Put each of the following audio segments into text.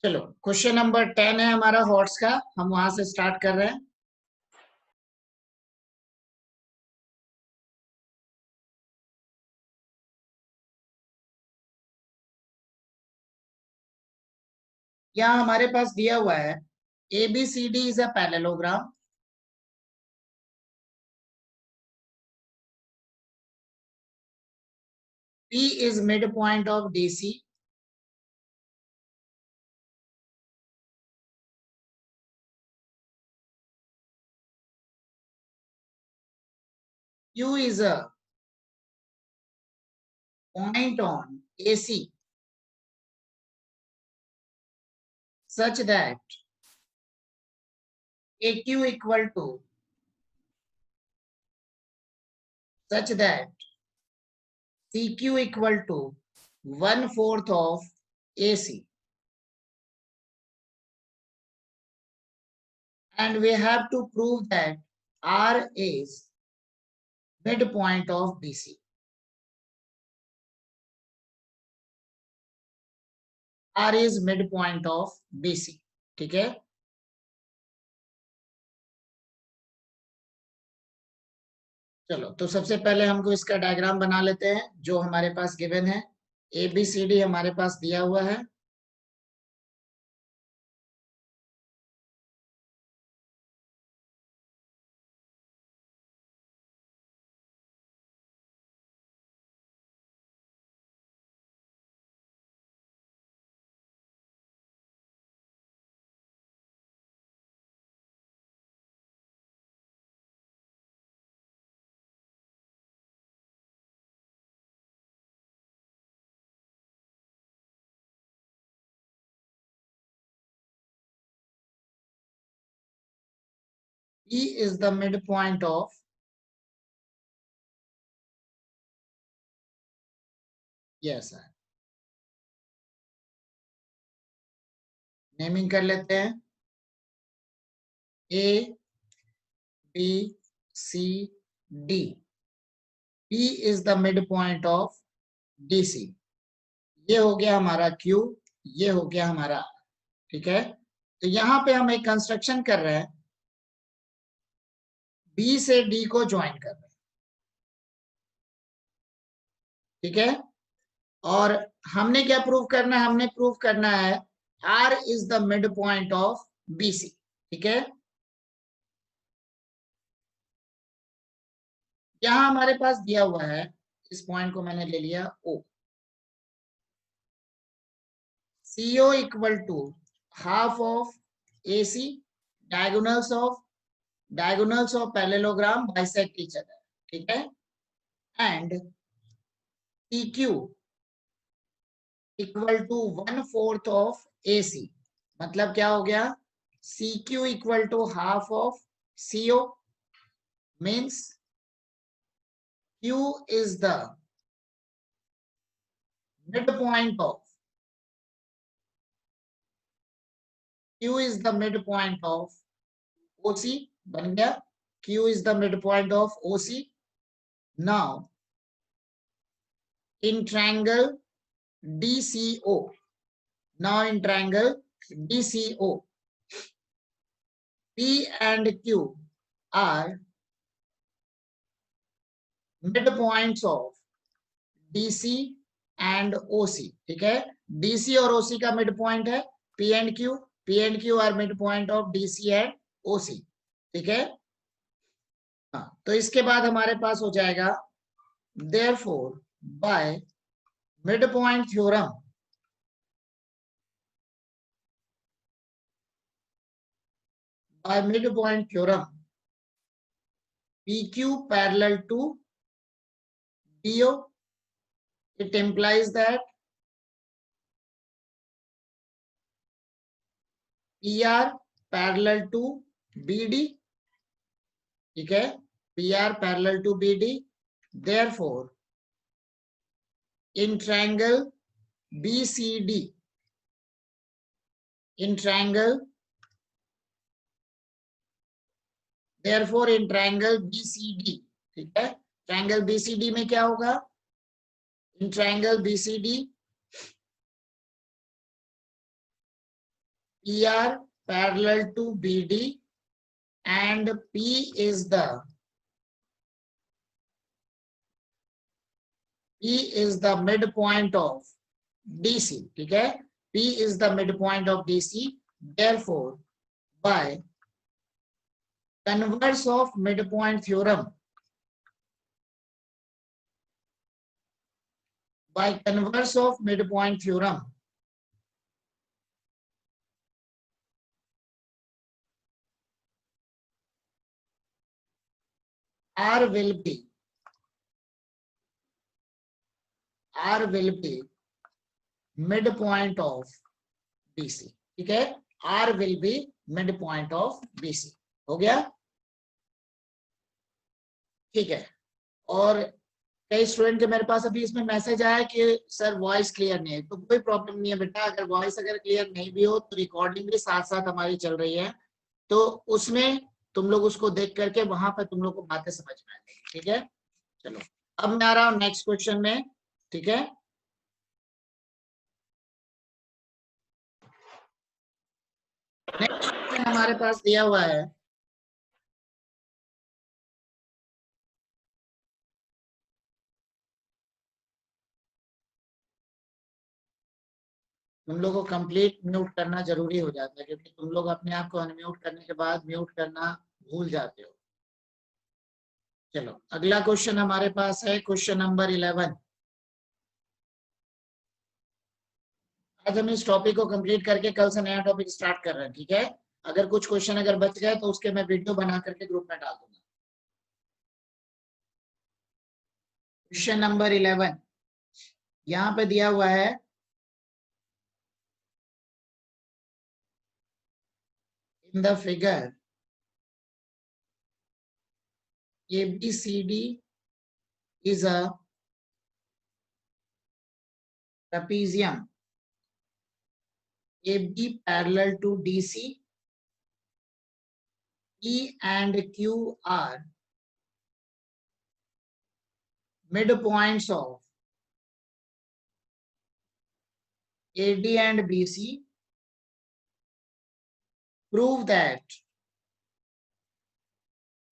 चलो question number 10 है हमारा हॉट्स का, हम वहां से स्टार्ट कर रहे हैं। यहाँ हमारे पास दिया हुआ है ABCD is a parallelogram. P is midpoint of DC. Q is a point on AC such that AQ equal to such that CQ equal to 1/4 of AC, and we have to prove that R is midpoint of BC. R is midpoint of BC. ठीक है, चलो तो सबसे पहले हमको इसका diagram बना लेते हैं जो हमारे पास गिवन है। ABCD हमारे पास दिया हुआ है। E is the midpoint of yes sir, naming कर लेते हैं ABCD। P is the midpoint of DC। ये हो गया हमारा Q, ये हो गया हमारा, ठीक है। तो यहाँ पे हम एक कंस्ट्रक्शन कर रहे हैं, B से D को ज्वाइन कर रहे हैं, ठीक है। और हमने क्या प्रूव करना है, हमने प्रूव करना है R is the mid point of BC, ठीक है। यहां हमारे पास दिया हुआ है, इस पॉइंट को मैंने ले लिया O। CO equal to half of AC, diagonals of parallelogram bisect each other, ठीक है। And PQ equal to 1/4 of AC, मतलब क्या हो गया, CQ equal to half of CO, means Q is the midpoint of OC, बन गया Q is the midpoint of OC। Now in triangle DCO, P and Q are midpoints of DC and OC, ठीक है। DC और OC का midpoint है P and Q are midpoint of DC and OC, ठीक है। हाँ, तो इसके बाद हमारे पास हो जाएगा therefore by midpoint theorem, PQ parallel to DO, it implies that PR parallel to BD, ठीक है, PR parallel to BD। therefore in triangle BCD, therefore in triangle BCD, ठीक है। ट्रायंगल BCD में क्या होगा, in triangle BCD ER parallel to BD and P is the midpoint of DC. ठीक है, P is the midpoint of DC. Therefore, by converse of midpoint theorem, R will be midpoint of BC. ठीक है, R will be midpoint of BC. हो गया, ठीक है। और कई स्टूडेंट के मेरे पास अभी इसमें मैसेज आया कि सर वॉइस क्लियर नहीं है, तो कोई प्रॉब्लम नहीं है बेटा। अगर वॉइस क्लियर नहीं भी हो तो रिकॉर्डिंग भी साथ साथ हमारी चल रही है, तो उसमें तुम लोग उसको देख करके वहां पर तुम लोग को बातें समझ में आ जाएगी। ठीक है, चलो अब मैं आ रहा हूँ नेक्स्ट क्वेश्चन में। ठीक है, नेक्स्ट क्वेश्चन हमारे पास दिया हुआ है, तुम लोगों को कंप्लीट म्यूट करना जरूरी हो जाता है, क्योंकि तुम लोग अपने आप को अनम्यूट करने के बाद म्यूट करना भूल जाते हो। चलो अगला क्वेश्चन हमारे पास है क्वेश्चन नंबर 11। आज हम इस टॉपिक को कंप्लीट करके कल से नया टॉपिक स्टार्ट कर रहे हैं। ठीक है, अगर कुछ क्वेश्चन अगर बच गए तो उसके मैं वीडियो बना करके ग्रुप में डाल दूंगा। क्वेश्चन नंबर 11 यहाँ पे दिया हुआ है, in the figure ABCD is a trapezium AB parallel to DC, E and Q are midpoints of AD and BC. Prove that,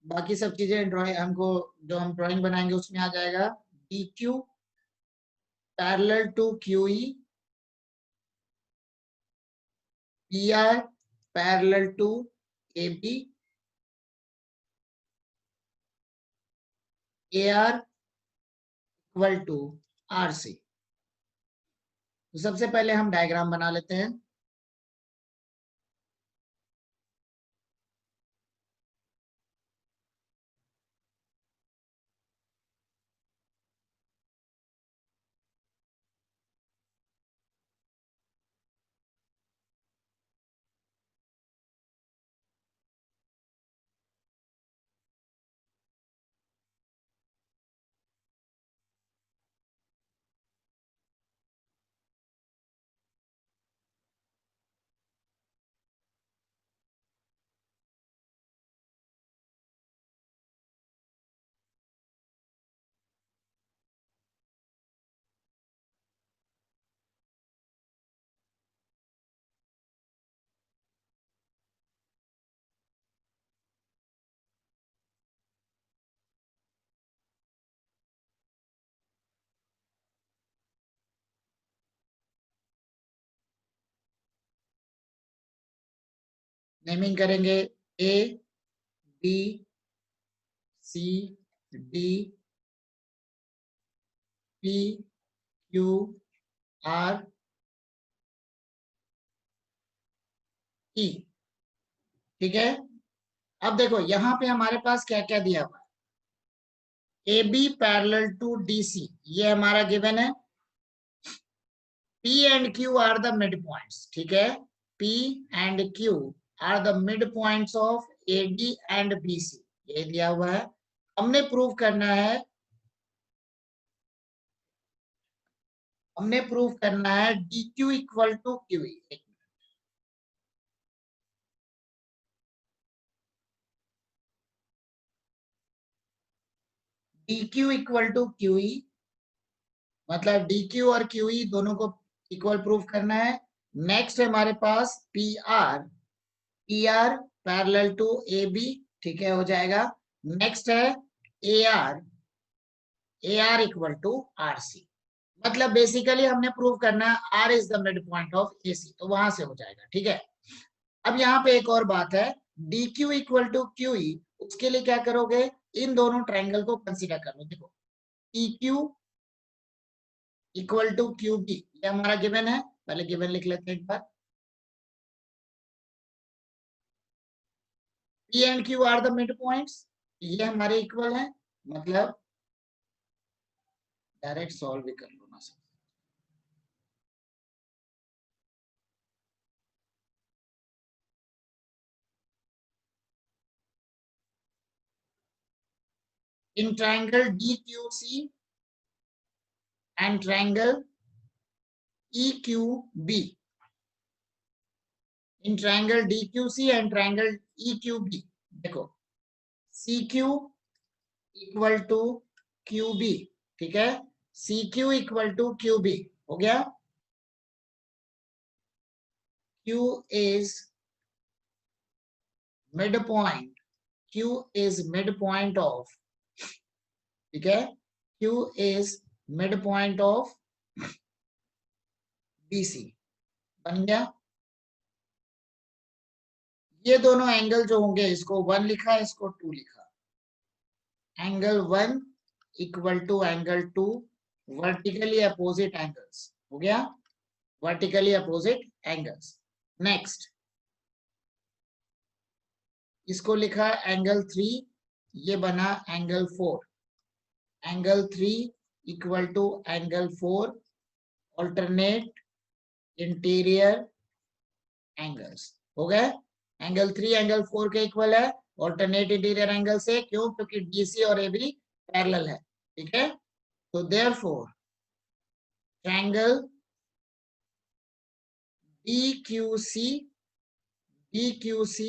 बाकी सब चीजें ड्राइंग हमको जो हम ड्राइंग बनाएंगे उसमें आ जाएगा। DQ parallel to QE, PR parallel to AB, AR equal to RC। तो सबसे पहले हम डायग्राम बना लेते हैं। नेमिंग करेंगे A B C D P Q R E। ठीक है, अब देखो यहाँ पे हमारे पास क्या क्या दिया हुआ है। AB पैरेलल टू DC ये हमारा गिवन है। P and Q are the midpoints। ठीक है, P and Q are the midpoints of AD and BC, ये दिया हुआ है। हमने प्रूव करना है, DQ equal to QE। DQ equal to QE मतलब DQ और QE दोनों को इक्वल प्रूफ करना है। नेक्स्ट है हमारे पास P R, P R parallel to A B, ठीक है, हो जाएगा। नेक्स्ट है A R, A R equal to R C. मतलब बेसिकली हमने प्रूव करना है R is the mid point of A C, तो वहां से हो जाएगा, ठीक है। अब यहाँ पे एक और बात है, D Q equal to Q E, उसके लिए क्या करोगे, इन दोनों ट्राइंगल को कंसीडर करो। देखो P Q equal to Q B, ये हमारा गिवन है, पहले गिवन लिख लेते हैं एक बार। P and Q are the mid points, ये हमारे इक्वल है, मतलब डायरेक्ट सॉल्व भी कर लो ना sir. In triangle D Q C and triangle E Q B, in triangle D Q C and triangle E Q B, देखो C Q equal to Q B, ठीक है, C Q equal to Q B हो गया। Q is mid point, Q is mid point of, ठीक है, Q is mid point of BC, बन गया। ये दोनों एंगल जो होंगे, इसको 1 लिखा, इसको 2 लिखा, angle 1 equal to angle 2, vertically opposite angles, हो गया, वर्टिकली अपोजिट एंगल्स। नेक्स्ट इसको लिखा एंगल 3, ये बना angle 4, angle 3 equal to angle 4, alternate interior angles, हो गए। एंगल 3 एंगल 4 के इक्वल है, ऑल्टरनेट इंटीरियर एंगल से, क्यों, क्योंकि डीसी और एबी पैरेलल है, ठीक है। तो therefore triangle DQC, DQC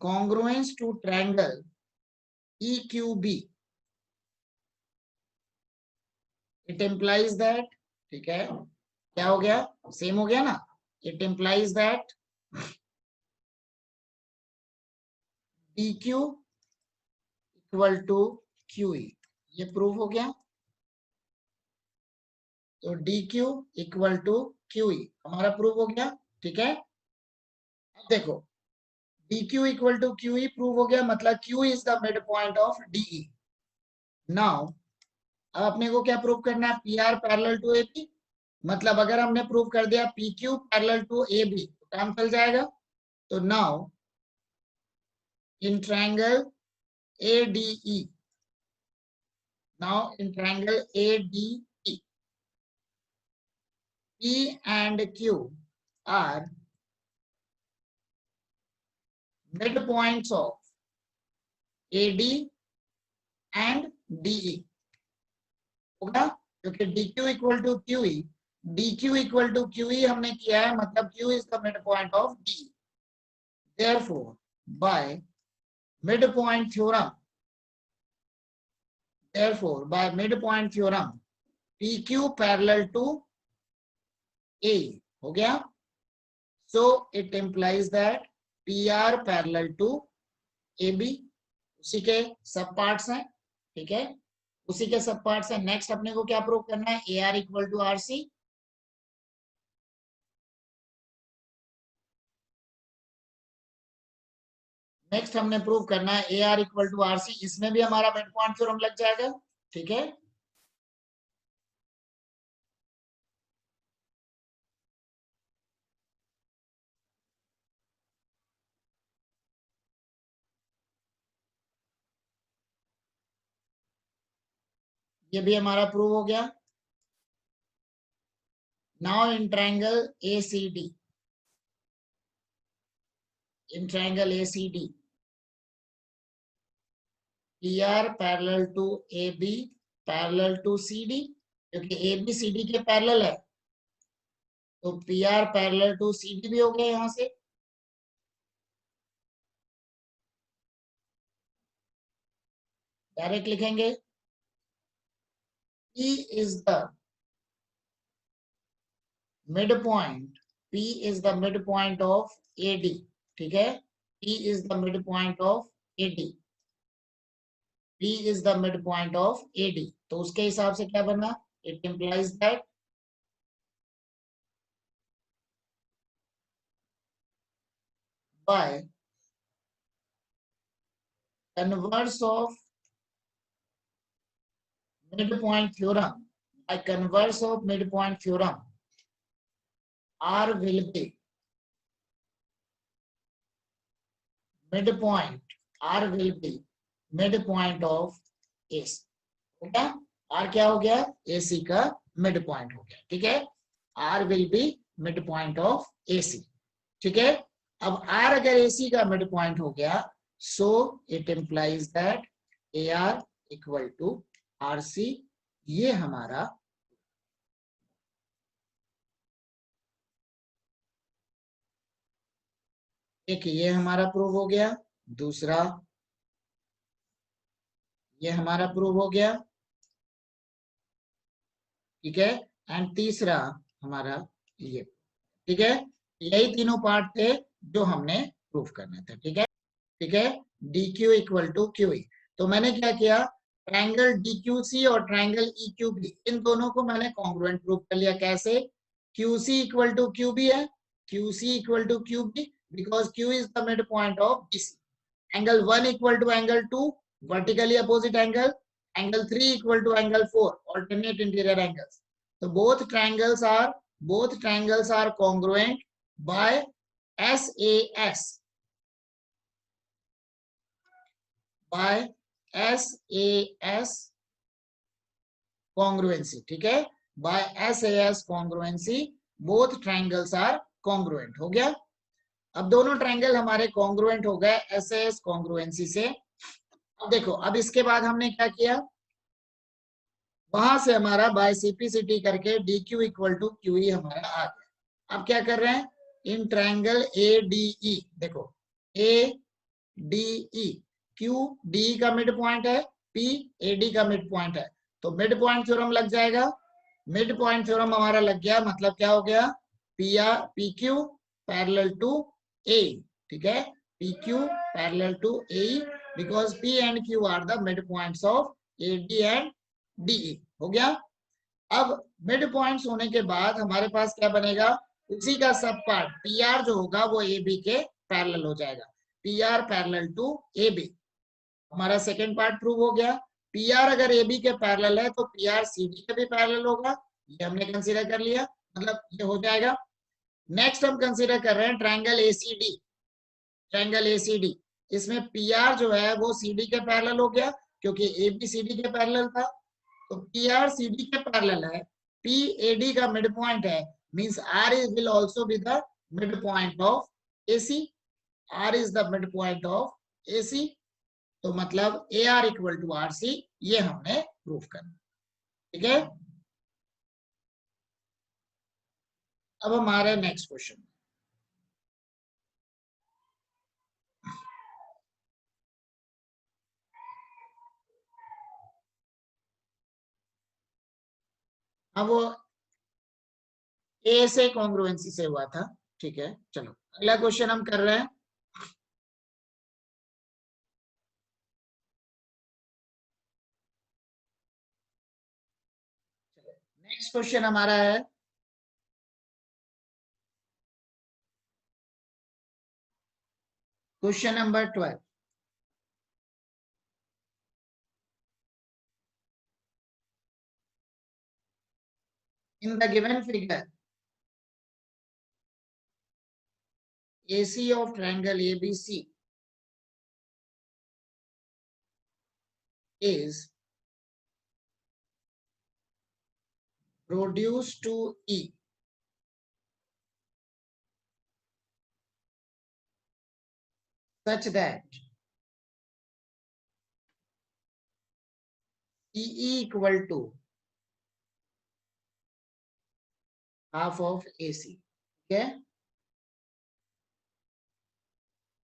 congruence to triangle EQB, it implies that, ठीक है, क्या हो गया, सेम हो गया ना, it implies that DQ equal to QE, ये प्रूव हो गया। तो DQ इक्वल टू QE हमारा प्रूव हो गया, ठीक है। अब देखो DQ equal to QE prove हो गया, मतलब Q is the mid point of DE। Now अब अपने को क्या प्रूव करना है, PR पैरेलल टू AP, मतलब अगर हमने प्रूव कर दिया PQ पैरेलल टू AB तो काम चल जाएगा। तो now in triangle ADE, now in triangle ADE, P and Q are midpoints of AD and DE, होगा, क्योंकि DQ equal to QE, DQ equal to QE हमने किया है, मतलब Q is the midpoint of DE. Therefore, by midpoint theorem, therefore by midpoint theorem, PQ parallel to A हो गया. So it implies that PR parallel to AB, उसी के सब parts हैं, ठीक है, उसी के सब पार्ट्स हैं। नेक्स्ट अपने को क्या प्रूव करना है, AR equal to RC, next हमने प्रूव करना है AR इक्वल टू RC, इसमें भी हमारा मिड पॉइंट थ्योरम लग जाएगा, ठीक है। ये भी हमारा प्रूव हो गया। Now in triangle ACD, in triangle ACD PR parallel to AB parallel to CD, क्योंकि AB CD के पैरेलल है, तो PR पैरेलल टू CD भी हो गया यहां से। डायरेक्ट लिखेंगे E is the midpoint P is the midpoint of AD. ठीक है, P is the midpoint of AD. P is the midpoint of AD. तो उसके हिसाब से क्या बना? It implies that by converse of midpoint theorem, by converse of midpoint theorem, R will be midpoint. R will be midpoint of AC. हो गया? R क्या हो गया? AC का midpoint हो गया. ठीक है, R will be midpoint of AC. ठीक है, अब R अगर AC का midpoint हो गया, so it implies that AR equal to RC. ये हमारा एक, ये हमारा प्रूव हो गया. दूसरा ये हमारा प्रूव हो गया. ठीक है, एंड तीसरा हमारा ये. ठीक है, यही तीनों पार्ट थे जो हमने प्रूफ करने थे. ठीक है, ठीक है, DQ इक्वल टू QE. तो मैंने क्या किया, ट्रायंगल DQC और ट्रायंगल EQB, इन दोनों को मैंने कॉन्ग्रुएंट प्रूफ कर लिया. कैसे? QC इक्वल टू QB है, QC equal to QB because Q is the midpoint of BC. Angle 1 equal to angle 2, vertically opposite angle. Angle 3 equal to angle 4, alternate interior angles. So both triangles are congruent by SAS. By SAS congruency. ठीक है, by SAS congruency both triangles are congruent. हो गया? अब दोनों triangle हमारे congruent हो गए SAS congruency से. अब देखो, अब इसके बाद हमने क्या किया, वहां से हमारा बाय CPCT करके DQ इक्वल टू QE हमारा आ गया. अब क्या कर रहे हैं, इन ट्रायंगल ADE, देखो ADE, Q DE का मिड पॉइंट है, P AD का मिड पॉइंट है, तो मिड पॉइंट थ्योरम लग जाएगा. मिड पॉइंट थ्योरम हमारा लग गया, मतलब क्या हो गया, PQ पैरेलल टू A. ठीक है, PQ parallel to AE because P and Q are the midpoints of AD and DE. हो गया? अब मिड पॉइंट्स होने के बाद हमारे पास क्या बनेगा, उसी का सब पार्ट PR जो होगा वो AB के पैरेलल हो जाएगा. PR पैरेलल टू AB, हमारा सेकंड पार्ट प्रूव हो गया. PR अगर AB के पैरेलल है तो PR CD के भी पैरेलल होगा, ये हमने कंसीडर कर लिया, मतलब ये हो जाएगा. नेक्स्ट हम कंसीडर कर रहे हैं ट्रायंगल ACD. ट्रायंगल ACD, इसमें PR जो है वो CD के पैरेलल हो गया क्योंकि AB CD के पैरेलल था. तो PR CD के पैरेलल है, P AD का मिड पॉइंट है, means R will also be the midpoint of AC. R is the midpoint of AC. तो मतलब AR इक्वल टू RC, ये हमने प्रूफ करना. ठीक है, अब हमारे नेक्स्ट क्वेश्चन. अब वो A से कॉन्ग्रुएंसी से हुआ था. ठीक है, चलो अगला क्वेश्चन हम कर रहे हैं. नेक्स्ट क्वेश्चन हमारा है question number 12. In the given figure, AC of triangle ABC is reduced to E such that CE equal to half of AC. Okay,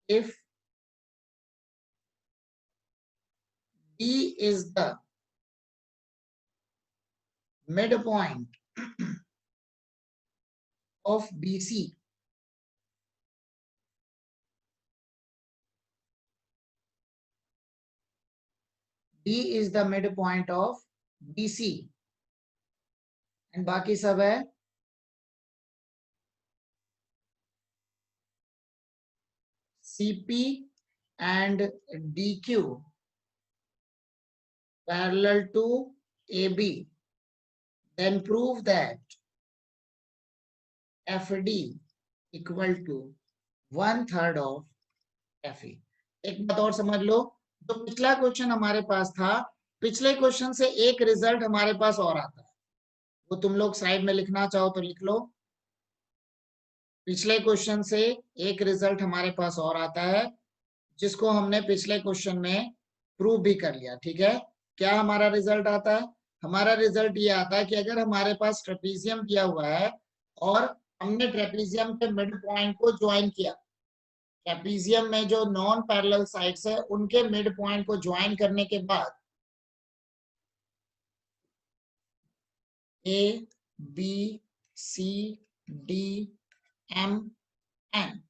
if D is the midpoint of BC. D is the midpoint of BC. And बाकी सब है CP and DQ parallel to AB. Then prove that FD equal to 1/3 of FE. एक बात और समझ लो, जो पिछला question हमारे पास था, पिछले क्वेश्चन से एक रिजल्ट हमारे पास और आता है, वो तुम लोग साइड में लिखना चाहो तो लिख लो। पिछले क्वेश्चन से एक रिजल्ट हमारे पास और आता है, जिसको हमने पिछले क्वेश्चन में प्रूव भी कर लिया। ठीक है, क्या हमारा रिजल्ट आता है? हमारा रिजल्ट ये आता है कि अगर हमारे पास ट्रेपीजियम दिया हुआ है और हमने ट्रेपीजियम के मिड पॉइंट को ज्वाइन किया, ट्रेपीजियम में जो नॉन पैरेलल साइड्स है उनके मिड पॉइंट को ज्वाइन करने के बाद A B C D M N,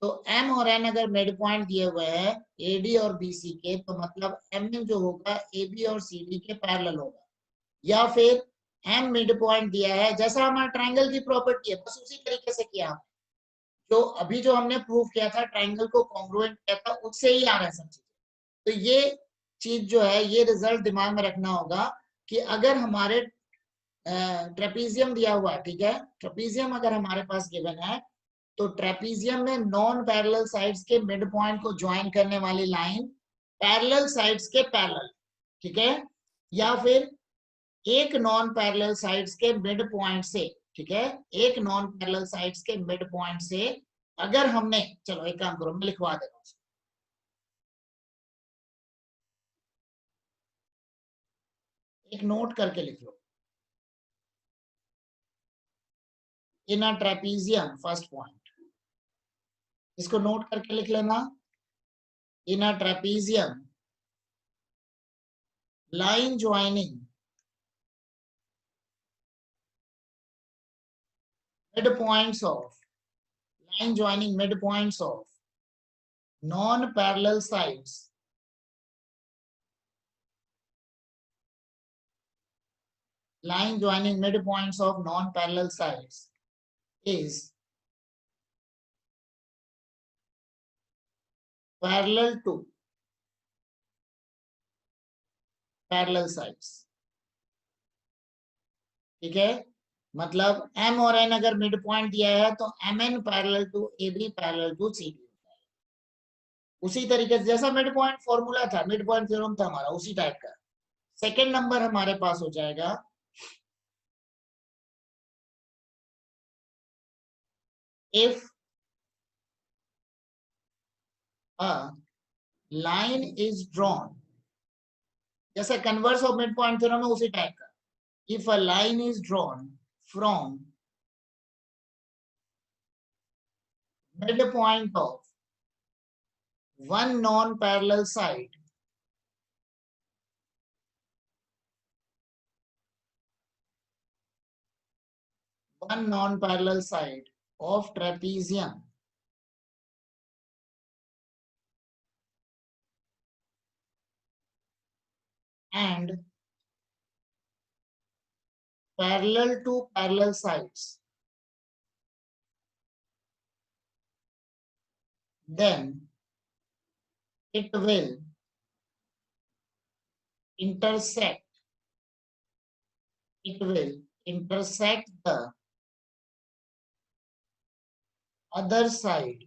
तो M और N अगर मिड पॉइंट दिए हुए हैं AD और BC के, तो मतलब M जो होगा AB और CD के पैरेलल होगा। या फिर M मिड पॉइंट दिया है, जैसा हमारा ट्रायंगल की प्रॉपर्टी है, बस उसी तरीके से किया हमने, जो अभी जो हमने प्रूव किया था, ट्रायंगल को कॉन्ग्रुएंट किया था, उससे ही आ रहा है सब चीज। तो ये चीज जो है, ये रिजल्ट दिमाग में रखना होगा कि अगर हमारे ट्रेपीजियम दिया हुआ है, ठीक है, ट्रेपीजियम अगर हमारे पास गिवन है, तो ट्रेपीजियम में नॉन पैरेलल साइड्स के मिड पॉइंट को ज्वाइन करने वाली लाइन पैरेलल साइड्स के पैरेलल, ठीक है, या फिर एक नॉन पैरेलल साइड्स के मिड पॉइंट से, ठीक है, एक नॉन पैरेलल साइड्स के मिड पॉइंट से अगर हमने, चलो एक काम करो, मैं लिखवा दे रहा हूं, एक नोट करके लिख लो। In a trapezium, first point, इसको नोट करके लिख लेना। In a trapezium, line joining midpoints of non-parallel sides is parallel to parallel sides। ठीक है, मतलब M और N अगर मिड पॉइंट दिया है तो MN parallel to AB parallel to CD। उसी तरीके से जैसा मिड पॉइंट फॉर्मूला था, मिड पॉइंट थ्योरम था हमारा, उसी टाइप का। सेकेंड नंबर हमारे पास हो जाएगा, if a line is drawn, जैसा converse of mid point theorem है उसी टाइप का, if a line is drawn from midpoint of one non-parallel side of trapezium and parallel to parallel sides, then it will intersect the other side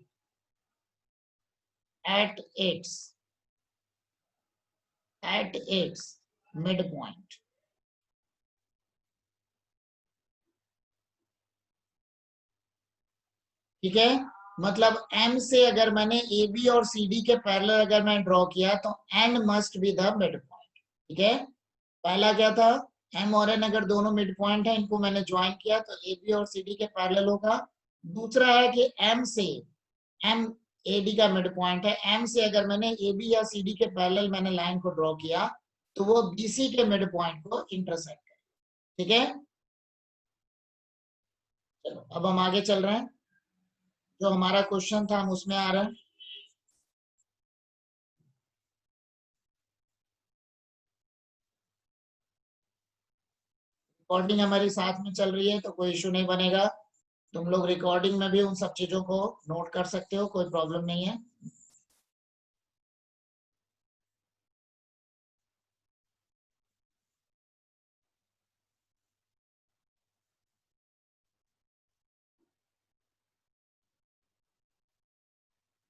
at its midpoint। ठीक है, मतलब M से अगर मैंने AB और CD के parallel अगर मैं ड्रॉ किया तो N must be the mid point. ठीक है, पहला क्या था, M और N अगर दोनों मिड पॉइंट है, इनको मैंने ज्वाइन किया तो AB और CD के पैरेलल होगा। दूसरा है कि M AD का मिड पॉइंट है, M से अगर मैंने AB या CD के पैरेलल मैंने लाइन को ड्रॉ किया तो वो BC के मिड पॉइंट को इंटरसेक्ट करे। ठीक है, चलो अब हम आगे चल रहे हैं, जो हमारा क्वेश्चन था हम उसमें आ रहे हैं। रिकॉर्डिंग हमारी साथ में चल रही है तो कोई इशू नहीं बनेगा। तुम लोग रिकॉर्डिंग में भी उन सब चीजों को नोट कर सकते हो, कोई प्रॉब्लम नहीं है।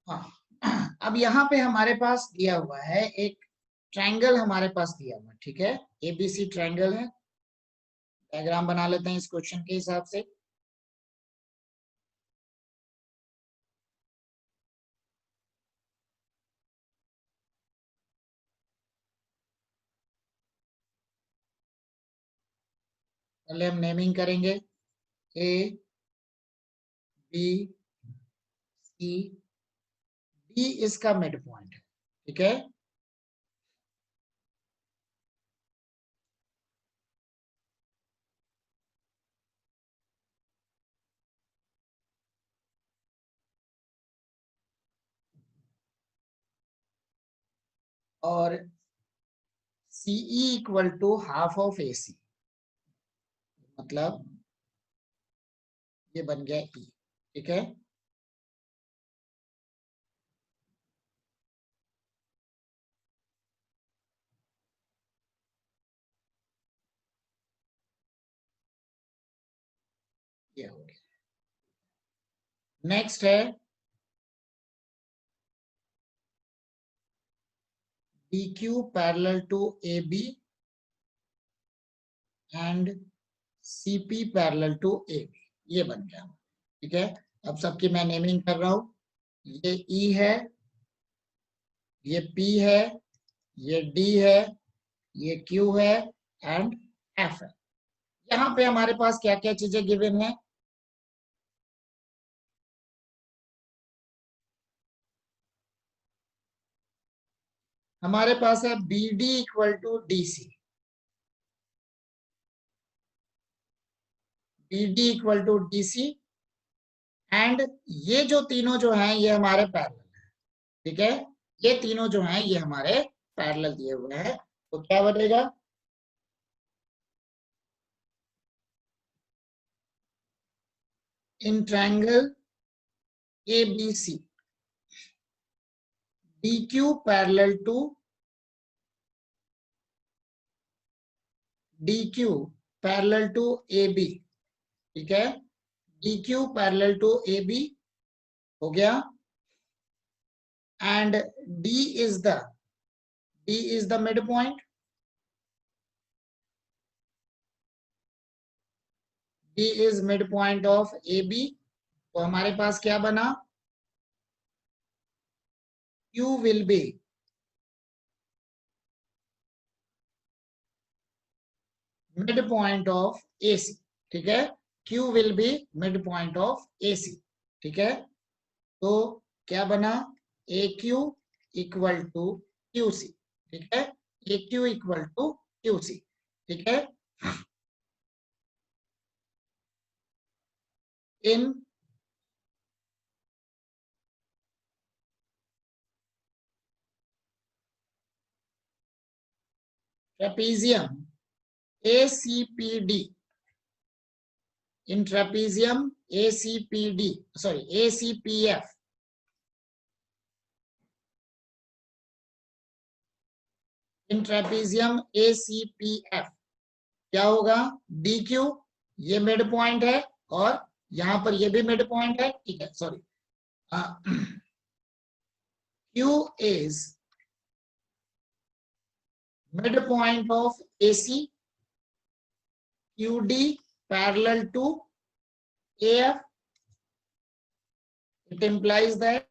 हाँ अब यहाँ पे हमारे पास दिया हुआ है एक ट्रायंगल, हमारे पास दिया हुआ है, ठीक है, एबीसी ट्रायंगल है। डायग्राम बना लेते हैं इस क्वेश्चन के हिसाब से। पहले हम नेमिंग करेंगे, ए बी सी डी इसका मिड पॉइंट है, ठीक है। और CE equal to half of A C, मतलब ये बन गया ई, ठीक है। ये हो गया। नेक्स्ट है DQ parallel to AB and CP parallel to AB, ये बन गया, ठीक है। अब सबकी मैं नेमिंग कर रहा हूं। ये E है, ये P है, ये D है, ये Q है एंड F है। यहाँ पे हमारे पास क्या क्या चीजें गिवन है। हमारे पास है BD equal to DC, BD equal to DC and ये जो तीनों जो हैं ये हमारे पैरेलल है, ठीक है। ये तीनों जो हैं ये हमारे पैरेलल दिए हुए हैं, तो क्या बनेगा, in triangle ABC DQ parallel to DQ parallel to AB, ठीक है। DQ पैरेलल टू AB हो गया and D is the midpoint, D is midpoint of AB। तो हमारे पास क्या बना, Q will be midpoint of AC, ठीक है। Q will be midpoint of AC, ठीक है। तो क्या बना, AQ इक्वल टू QC, ठीक है। AQ इक्वल टू QC, ठीक है। इन trapezium ACPD, in trapezium ACPD, sorry ACPF, in trapezium ACPF क्या होगा, DQ ये मिड पॉइंट है और यहां पर ये भी मिड पॉइंट है, ठीक है। Sorry, Q is midpoint of AC, QD parallel to AF, it implies that